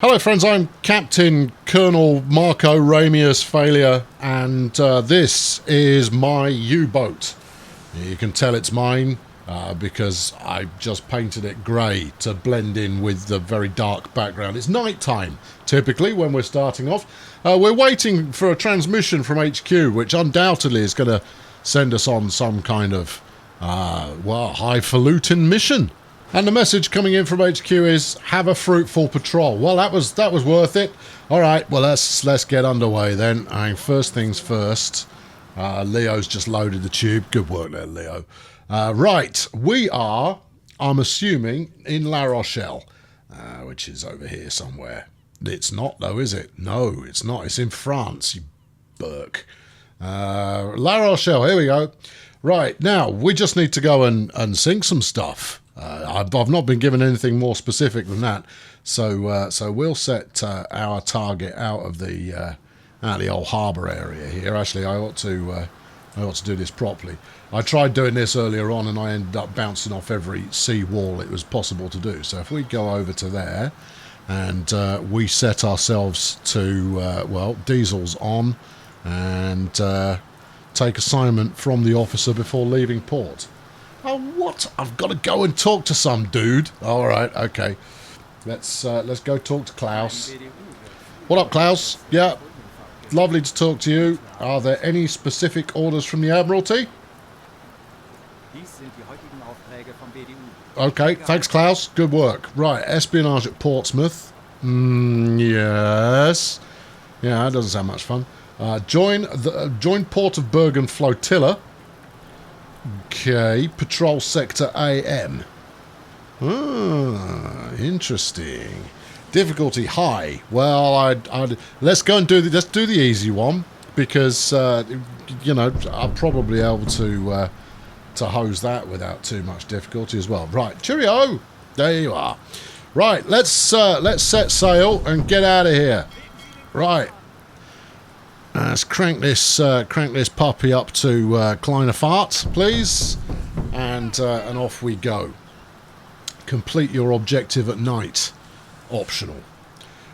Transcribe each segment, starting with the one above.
Hello friends, I'm Captain Colonel Marco Ramius Failure, and this is my U-boat. You can tell it's mine because I just painted it grey to blend in with the very dark background. It's night time, typically, when we're starting off. We're waiting for a transmission from HQ, which undoubtedly is going to send us on some kind of, highfalutin mission. And the message coming in from HQ is, have a fruitful patrol. Well, that was worth it. All right, well, let's get underway then. First things first. Leo's just loaded the tube. Good work there, Leo. Right, we are, I'm assuming, in La Rochelle, which is over here somewhere. It's not, though, is it? No, it's not. It's in France, you Burke. La Rochelle, here we go. Right, now, we just need to go and sink some stuff. I've not been given anything more specific than that, so we'll set our target out of the old harbour area here. Actually, I ought to do this properly. I tried doing this earlier on, and I ended up bouncing off every sea wall it was possible to do. So if we go over to there, and we set ourselves to diesels on, and take assignment from the officer before leaving port. Oh, what? I've got to go and talk to some dude. All right, okay. Let's go talk to Klaus. What up, Klaus? Yeah, lovely to talk to you. Are there any specific orders from the Admiralty? Okay, thanks, Klaus. Good work. Right, espionage at Portsmouth. Yes. Yeah, that doesn't sound much fun. Join Port of Bergen flotilla. Okay, patrol sector AM. Interesting. Difficulty high. Well, let's go and do the easy one, because I'll probably be able to hose that without too much difficulty as well. Right, cheerio. There you are. Right, let's set sail and get out of here. Right. Let's crank this puppy up to Kleiner Fahrt, please, and off we go. Complete your objective at night. Optional.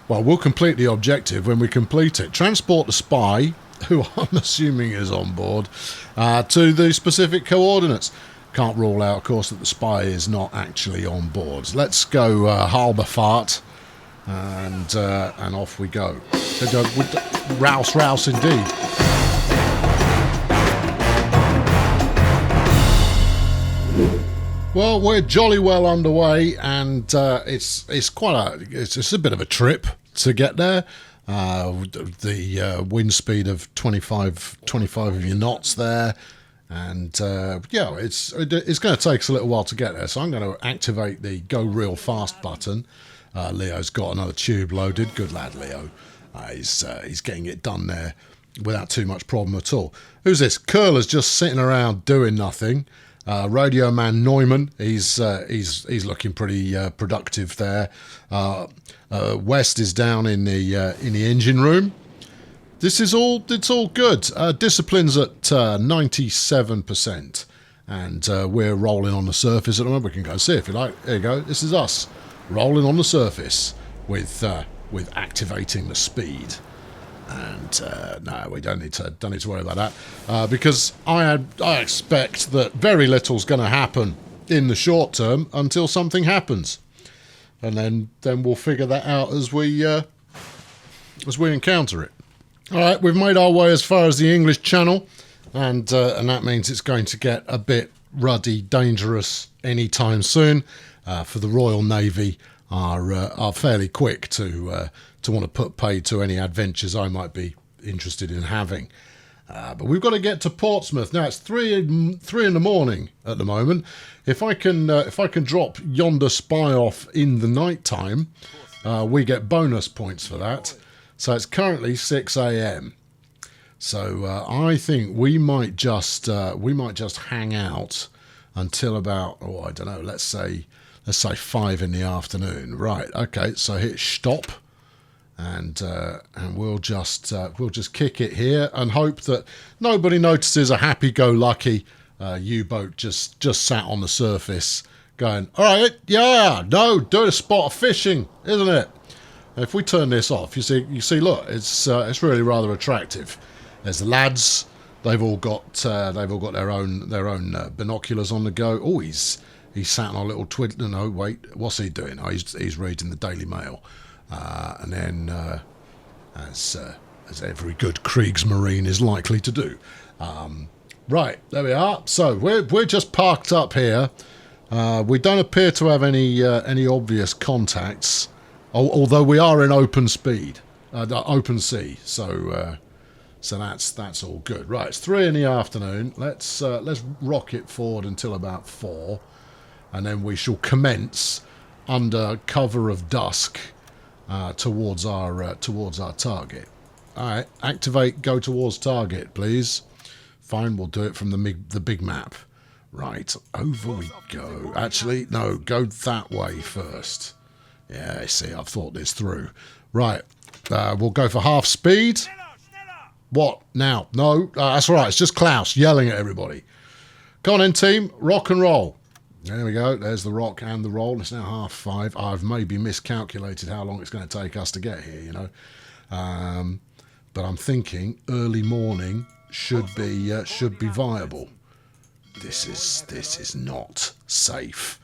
Well, we'll complete the objective when we complete it. Transport the spy, who I'm assuming is on board, to the specific coordinates. Can't rule out, of course, that the spy is not actually on board. Let's go Harbour Fahrt, and off we go. Rouse indeed. Well, we're jolly well underway, and it's a bit of a trip to get there. The wind speed of 25 of your knots there, and it's going to take us a little while to get there. So I'm going to activate the go real fast button. Leo's got another tube loaded. Good lad, Leo. He's getting it done there without too much problem at all. Who's this? Curler's just sitting around doing nothing. Radio man Neumann, he's looking pretty productive there. West is down in the engine room. It's all good. Discipline's at 97%, and we're rolling on the surface at the moment. We can go see if you like. There you go. This is us rolling on the surface with activating the speed, and no, we don't need to worry about that because I expect that very little's going to happen in the short term until something happens, and then we'll figure that out as we encounter it. All right, we've made our way as far as the English Channel, and that means it's going to get a bit ruddy, dangerous anytime soon. For the Royal Navy are fairly quick to want to put paid to any adventures I might be interested in having. But we've got to get to Portsmouth now. It's 3 in the morning at the moment. If I can drop yonder spy off in the night time, we get bonus points for that. So it's currently 6 a.m. So I think we might just hang out until about I don't know. Let's say 5 in the afternoon. Right. Okay. So hit stop, and we'll just kick it here and hope that nobody notices a happy-go-lucky U-boat just sat on the surface, going, all right, yeah, no, doing a spot of fishing, isn't it? If we turn this off, you see, look, it's really rather attractive. There's the lads. They've all got their own binoculars on the go. Oh, he's sat on a little twiddler. No, wait, what's he doing? Oh, he's reading the Daily Mail, and then as every good Kriegsmarine is likely to do. Right, there we are. So we're just parked up here. We don't appear to have any obvious contacts, although we are in open sea. So that's all good. Right, it's 3 in the afternoon. Let's rocket forward until about 4, and then we shall commence under cover of dusk towards our target. All right, activate. Go towards target, please. Fine, we'll do it from the big map. Right, over we go. Actually, no, go that way first. Yeah, I see, I've thought this through. Right, we'll go for half speed. What? Now? No, that's all right. It's just Klaus yelling at everybody. Go on in, team. Rock and roll. There we go. There's the rock and the roll. It's now 5:30. I've maybe miscalculated how long it's going to take us to get here, you know. But I'm thinking early morning should be viable. This is not safe.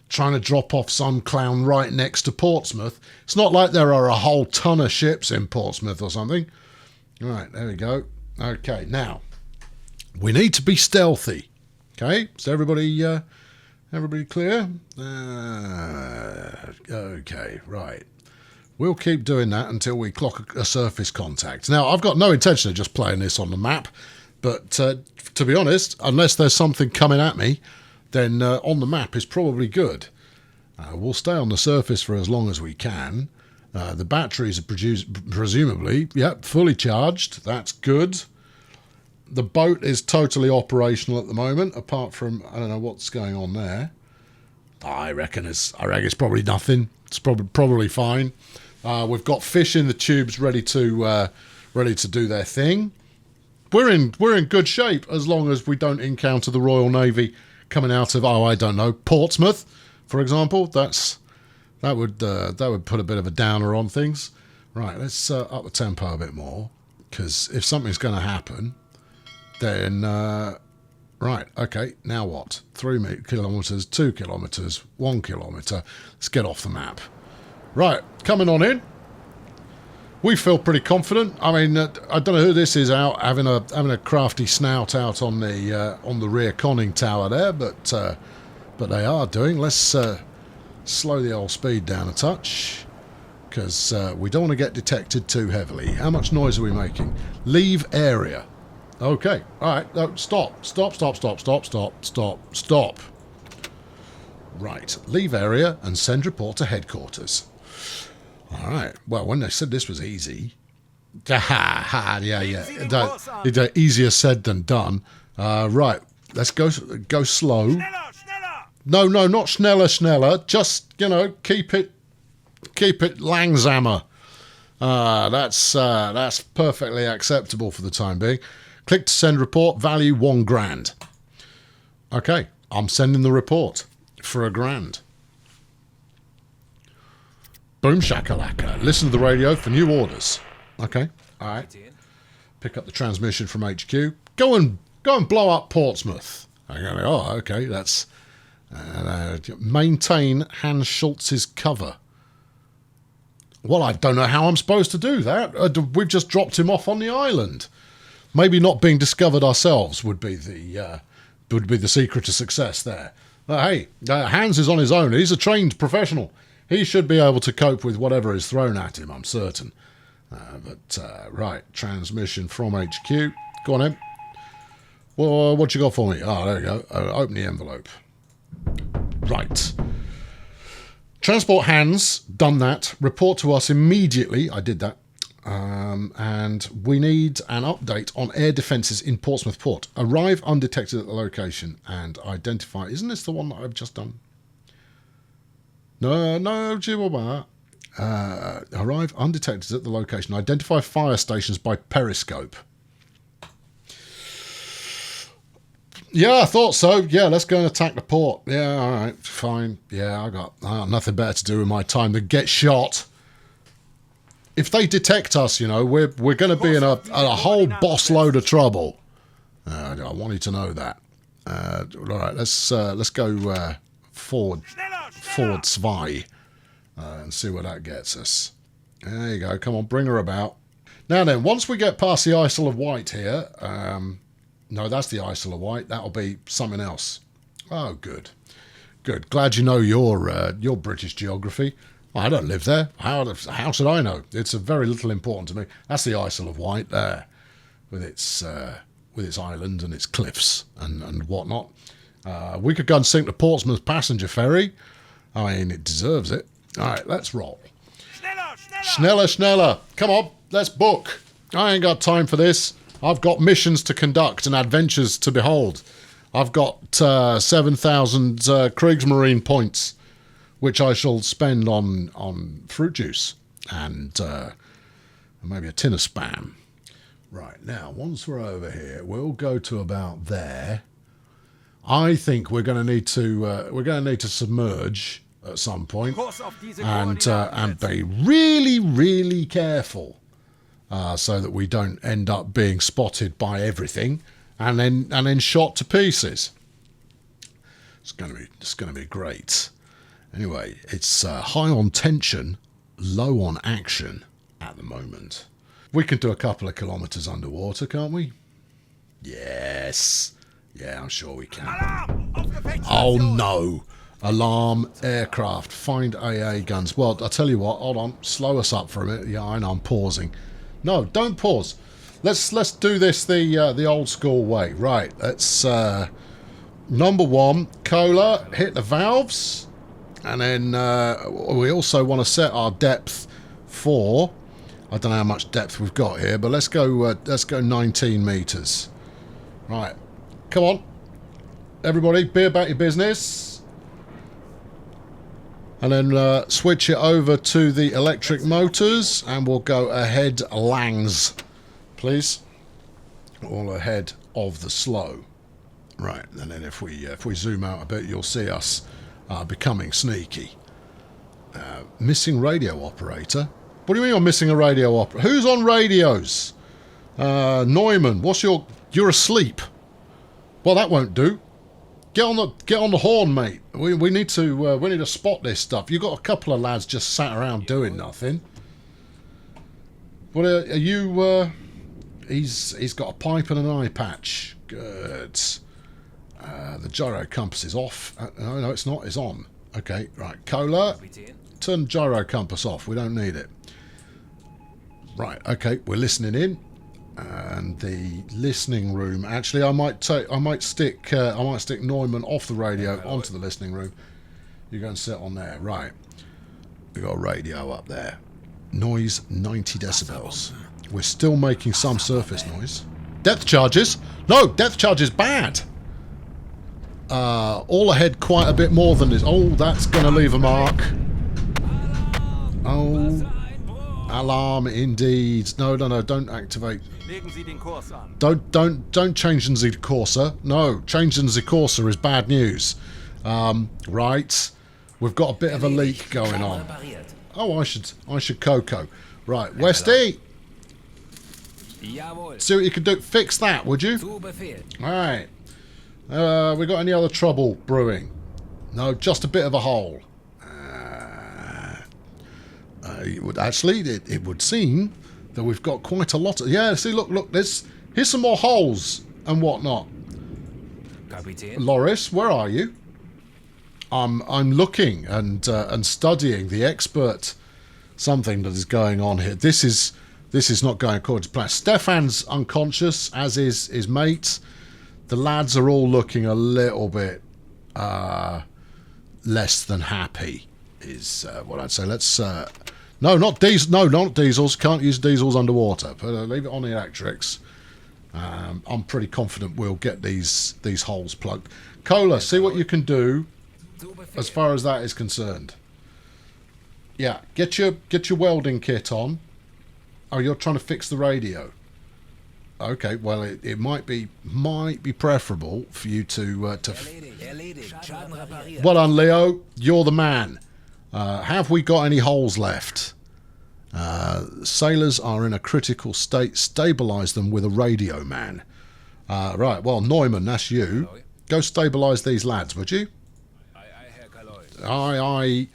Trying to drop off some clown right next to Portsmouth. It's not like there are a whole ton of ships in Portsmouth or something. Right, there we go. Okay, now we need to be stealthy. Okay, so everybody clear? Okay, right. We'll keep doing that until we clock a surface contact. Now, I've got no intention of just playing this on the map, but to be honest, unless there's something coming at me, then on the map is probably good. We'll stay on the surface for as long as we can. The batteries are presumably, yep, fully charged. That's good. The boat is totally operational at the moment, apart from, I don't know what's going on there. I reckon it's probably nothing. It's probably fine. We've got fish in the tubes ready to do their thing. We're in good shape as long as we don't encounter the Royal Navy coming out of, I don't know, Portsmouth, for example. That would put a bit of a downer on things. Right, let's up the tempo a bit more, because if something's going to happen, then right, okay, now what? 3 kilometres, 2 kilometres, 1 kilometre. Let's get off the map. Right, coming on in. We feel pretty confident. I mean, I don't know who this is out having a crafty snout out on the rear conning tower there, but they are doing. Let's slow the old speed down a touch, because we don't want to get detected too heavily. How much noise are we making? Leave area. Okay, all right. No, stop. Right, leave area and send report to headquarters. All right. Well, when they said this was easy, yeah. Easier said than done. Right, let's go slow. No, not schneller. Just, keep it langsamer. That's perfectly acceptable for the time being. Click to send report. Value $1,000. Okay, I'm sending the report for $1,000. Boom shakalaka. Listen to the radio for new orders. Okay, all right. Pick up the transmission from HQ. Go and blow up Portsmouth. Oh, okay. That's maintain Hans Schultz's cover. Well, I don't know how I'm supposed to do that. We've just dropped him off on the island. Maybe not being discovered ourselves would be the secret to success there. Hey, Hans is on his own. He's a trained professional. He should be able to cope with whatever is thrown at him, I'm certain. Right, transmission from HQ. Go on, Em. Well, what you got for me? Oh, there we go. Open the envelope. Right. Transport Hans, done that. Report to us immediately. I did that. And we need an update on air defences in Portsmouth Port. Arrive undetected at the location and identify... Isn't this the one that I've just done? No, Jiboba. Arrive undetected at the location. Identify fire stations by periscope. Yeah, I thought so. Yeah, let's go and attack the port. Yeah, all right, fine. Yeah, I got nothing better to do with my time than get shot. if they detect us, you know, we're going to be in a whole boss load of trouble. I wanted to know that. All right, let's go forward Zwei and see where that gets us. There you go. Come on, bring her about. Now then, once we get past the Isle of Wight here, no, that's the Isle of Wight. That'll be something else. Oh, good. Good. Glad you know your British geography. I don't live there. How should I know? It's very little important to me. That's the Isle of Wight there, with its island and its cliffs and whatnot. We could go and sink the Portsmouth passenger ferry. I mean, it deserves it. All right, let's roll. Schneller. Come on, let's book. I ain't got time for this. I've got missions to conduct and adventures to behold. I've got 7,000 Kriegsmarine points, which I shall spend on fruit juice and maybe a tin of Spam. Right, now, once we're over here, we'll go to about there. I think we're going to need to submerge at some point and be really, really careful so that we don't end up being spotted by everything and then shot to pieces. It's going to be great. Anyway, it's high on tension, low on action at the moment. We can do a couple of kilometres underwater, can't we? Yes. Yeah, I'm sure we can. Oh no! Alarm aircraft. Find AA guns. Well, I'll tell you what. Hold on. Slow us up for a minute. Yeah, I know. I'm pausing. No, don't pause. Let's do this the old school way. Right. Let's number one. Cola. Hit the valves, and then we also want to set our depth for. I don't know how much depth we've got here, but let's go 19 meters. Right. Come on, everybody, be about your business. And then switch it over to the electric motors, and we'll go ahead langs, please. All ahead of the slow. Right, and then if we zoom out a bit, you'll see us becoming sneaky. Missing radio operator. What do you mean I'm missing a radio operator? Who's on radios? Neumann, you're asleep. Well, that won't do. Get on the horn, mate. We need to spot this stuff. You've got a couple of lads just sat around doing nothing. What are you? He's got a pipe and an eye patch. Good. The gyro compass is off. No, it's not. It's on. Okay, right. Cola, turn gyro compass off. We don't need it. Right. Okay, we're listening in. And the listening room. Actually, I might stick Neumann off the radio onto the listening room. You go and sit on there. Right. We got a radio up there. Noise 90 decibels. We're still making some surface noise. Depth charges? No, depth charge is bad. All ahead quite a bit more than this. Oh, that's going to leave a mark. Oh, alarm indeed. No, don't activate. Don't change the courser. No, changing the courser is bad news. Right, we've got a bit of a leak going on. Oh, I should Coco. Right, Westy. See what you can do. Fix that, would you? Alright. We got any other trouble brewing? No, just a bit of a hole. It would seem that we've got quite a lot of... Yeah, see, look, here's some more holes and whatnot. Loris, where are you? I'm looking and studying the expert something that is going on here. This is not going according to plan. Stefan's unconscious, as is his mate. The lads are all looking a little bit less than happy, is what I'd say. Let's... No, not diesels. Can't use diesels underwater. But leave it on the electrics. I'm pretty confident we'll get these holes plugged. Cola, see what you can do as far as that is concerned. Yeah, get your welding kit on. Oh, you're trying to fix the radio. Okay, well, it might be preferable for you to well done, Leo. You're the man. Have we got any holes left? Sailors are in a critical state. Stabilise them with a radio man. Right, well, Neumann, that's you. Go stabilise these lads, would you? Aye,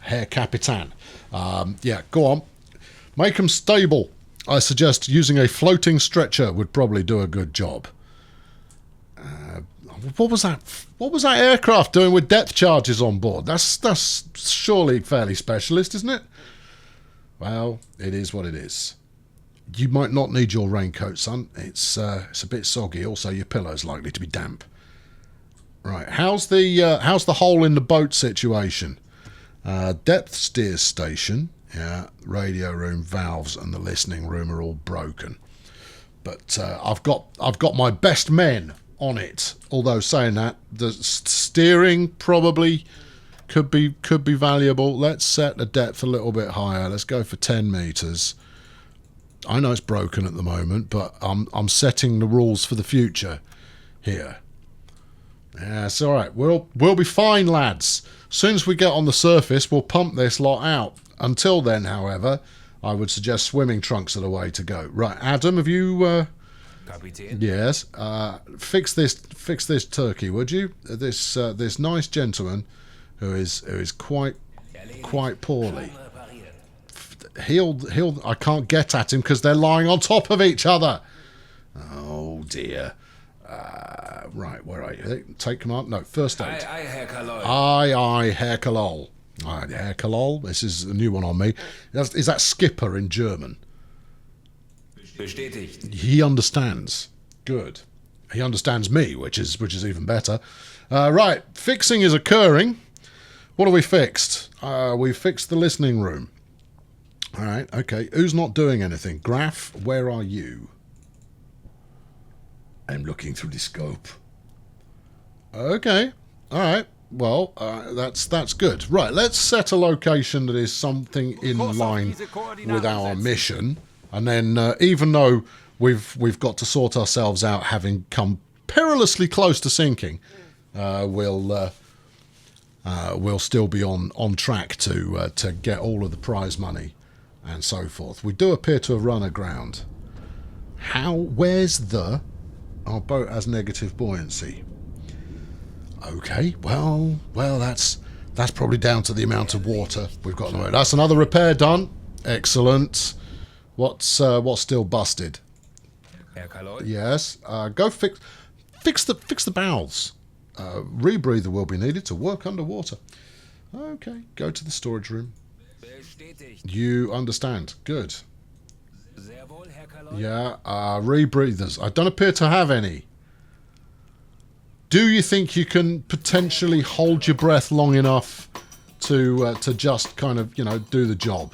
Herr Capitan. Yeah, go on. Make them stable. I suggest using a floating stretcher would probably do a good job. What was that? What was that aircraft doing with depth charges on board? That's surely fairly specialist, isn't it? Well, it is what it is. You might not need your raincoat, son. It's a bit soggy. Also, your pillow's likely to be damp. Right, how's the hole in the boat situation? Depth steers station. Yeah, radio room, valves, and the listening room are all broken. But I've got my best men on it. Although saying that, the steering probably could be valuable. Let's set the depth a little bit higher. Let's go for 10 meters. I know it's broken at the moment, but I'm setting the rules for the future here. Yeah, it's all right. We'll be fine, lads. As soon as we get on the surface, we'll pump this lot out. Until then, however, I would suggest swimming trunks are the way to go. Right, Adam, have you? Kapitän? Yes. Fix this turkey, would you? This nice gentleman who is quite poorly. He'll. I can't get at him because they're lying on top of each other. Oh dear. Right, where are you? Take command. No, first aid. Aye, Herr Kalol. Aye, Herr Kalol. Aye, Herr Kalol. This is a new one on me. Is that skipper in German? Bestätigt. He understands. Good. He understands me, which is even better. Right, fixing is occurring. What have we fixed? We fixed the listening room. All right, okay. Who's not doing anything? Graf, where are you? I'm looking through the scope. Okay. All right. Well, that's good. Right. Let's set a location that is something in line with our mission, and then even though we've got to sort ourselves out, having come perilously close to sinking, we'll still be on track to get all of the prize money and so forth. We do appear to have run aground. Where's the? Our boat has negative buoyancy. Okay, well, that's probably down to the amount of water we've got on the boat. That's another repair done. Excellent. What's still busted? Herr Kalol? Yes. Go fix the valves. Rebreather will be needed to work underwater. Okay, go to the storage room. Bestätigt. You understand. Good. Sehr wohl, Herr Kalol. Yeah, rebreathers. I don't appear to have any. Do you think you can potentially hold your breath long enough to just kind of, do the job?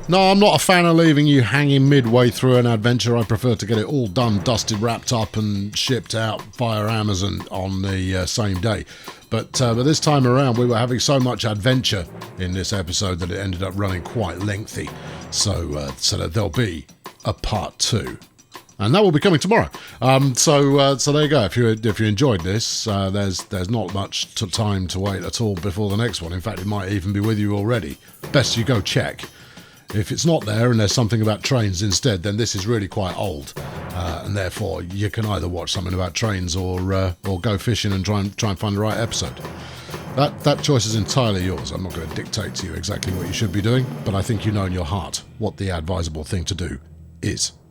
No, I'm not a fan of leaving you hanging midway through an adventure. I prefer to get it all done, dusted, wrapped up, and shipped out via Amazon on the same day. But this time around, we were having so much adventure in this episode that it ended up running quite lengthy. So that there'll be a part 2. And that will be coming tomorrow. So there you go. If you enjoyed this, there's not much time to wait at all before the next one. In fact, it might even be with you already. Best you go check. If it's not there and there's something about trains instead, then this is really quite old, and therefore you can either watch something about trains or go fishing and try and find the right episode. That choice is entirely yours. I'm not going to dictate to you exactly what you should be doing, but I think you know in your heart what the advisable thing to do is.